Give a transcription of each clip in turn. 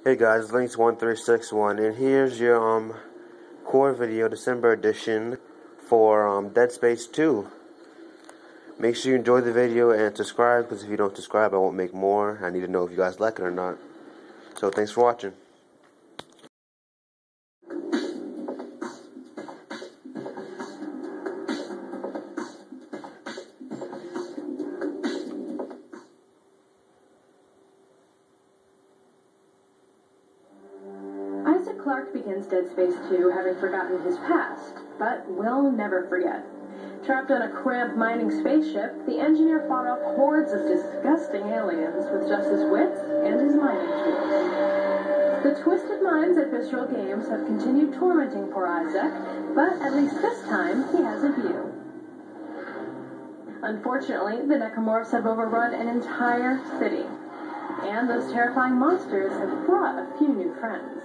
Hey guys, Links1361, and here's your Qore video, December edition for Dead Space 2. Make sure you enjoy the video and subscribe, because if you don't subscribe I won't make more. I need to know if you guys like it or not. So thanks for watching. Clark begins Dead Space 2 having forgotten his past, but will never forget. Trapped on a cramped mining spaceship, the engineer fought off hordes of disgusting aliens with just his wits and his mining tools. The twisted minds at Visceral Games have continued tormenting poor Isaac, but at least this time he has a view. Unfortunately, the necromorphs have overrun an entire city. And those terrifying monsters have brought a few new friends.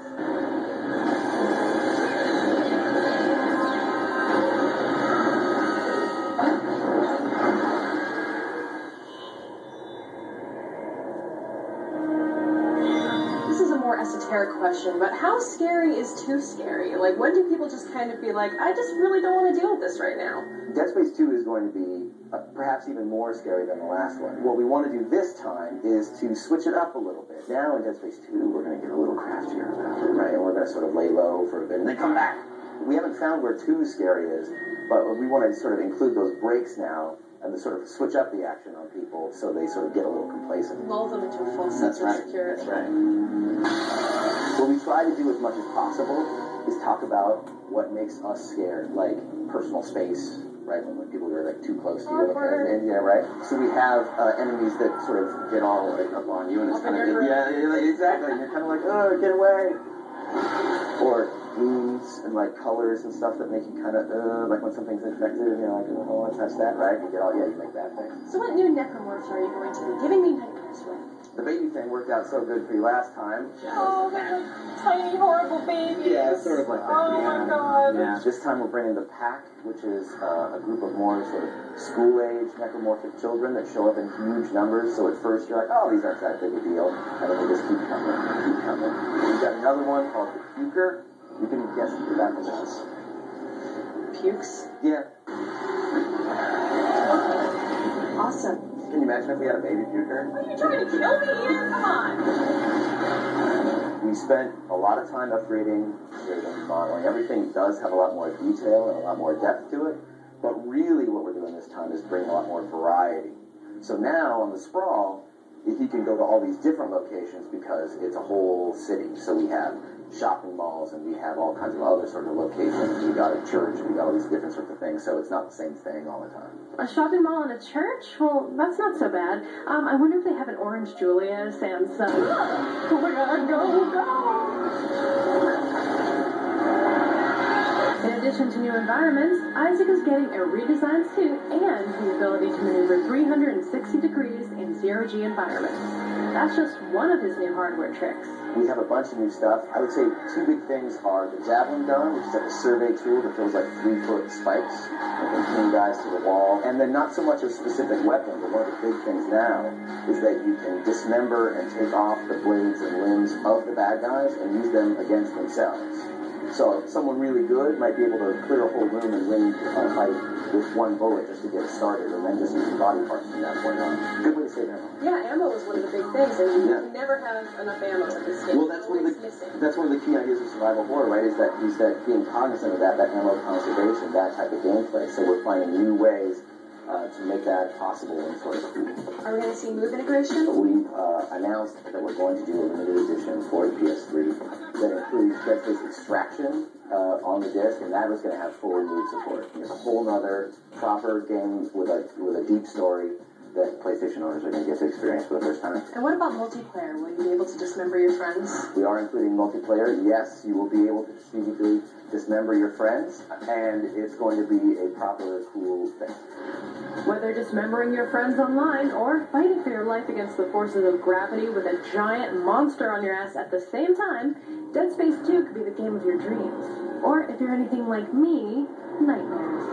This is a more esoteric question, but how scary is too scary? Like, when do people just kind of be like, I just really don't want to deal with this right now? Dead Space 2 is going to be perhaps even more scary than the last one. What we want to do this time is to switch it up a little bit. Now in Dead Space 2, we're going to get a little craftier about it, right? And we're going to sort of lay low for a bit and then come back. We haven't found where 2 scary is, but we want to sort of include those breaks now and to sort of switch up the action on people so they sort of get a little complacent. Lull them into a false sense of security. That's right. What we try to do as much as possible is talk about what makes us scared, like personal space, right, when people are like too close to you, and yeah, right. So we have enemies that sort of get all like up on you, and it's kind of exactly. And you're kind of like, oh, get away. Or wounds and like colors and stuff that make you kind of like when something's infected, and you're like, oh, I don't want to touch that, right? You get all you make bad things. So what new necromorphs are you going to be giving me nightmares with? The baby thing worked out so good for you last time. Oh, they're like tiny, horrible babies. Yeah, it's sort of like that. Oh my god. Yeah. This time we're bringing the Pack, which is a group of more sort of school-age necromorphic children that show up in huge numbers. So at first you're like, oh, these aren't that big a deal. And then they just keep coming, keep coming. We've got another one called the Puker. You can guess what that is. Pukes? Yeah. Awesome. Can you imagine if we had a baby puker? Are you trying to kill me here? Come on. We spent a lot of time upgrading and modeling. Everything does have a lot more detail and a lot more depth to it, but really what we're doing this time is bring a lot more variety. So now on the Sprawl, you can go to all these different locations because it's a whole city. So we have shopping malls and we have all kinds of other sort of locations. We got a church, we got all these different sorts of things, so it's not the same thing all the time. A shopping mall and a church? Well, that's not so bad. I wonder if they have an Orange Julius and some... Oh my god, go! In addition to new environments, Isaac is getting a redesigned suit and the ability to maneuver 360 degrees in zero-G environments. That's just one of his new hardware tricks. We have a bunch of new stuff. I would say 2 big things are the Javelin Gun, which is like a survey tool that feels like 3-foot spikes and can pin guys to the wall. And then not so much a specific weapon, but one of the big things now is that you can dismember and take off the blades and limbs of the bad guys and use them against themselves. So someone really good might be able to clear a whole room and win a fight with 1 bullet just to get it started, and then just use the body parts from that point on. Good way to save ammo. Yeah, ammo is one of the big things, and you never have enough ammo in this game. Well, that's one of the key ideas of survival horror, right? Is that being cognizant of that ammo conservation, that type of gameplay. So we're finding new ways to make that possible in sort of. Are we going to see move integration? We've announced that we're going to do a limited edition for the PS3 that includes Dead Space Extraction on the disc, and that was going to have full move support. It's a whole nother proper game with a deep story that PlayStation owners are going to get to experience for the first time. And what about multiplayer? Will you be able to dismember your friends? We are including multiplayer. Yes, you will be able to strategically dismember your friends, and it's going to be a proper, cool thing. Whether dismembering your friends online or fighting for your life against the forces of gravity with a giant monster on your ass at the same time, Dead Space 2 could be the game of your dreams. Or, if you're anything like me, nightmares.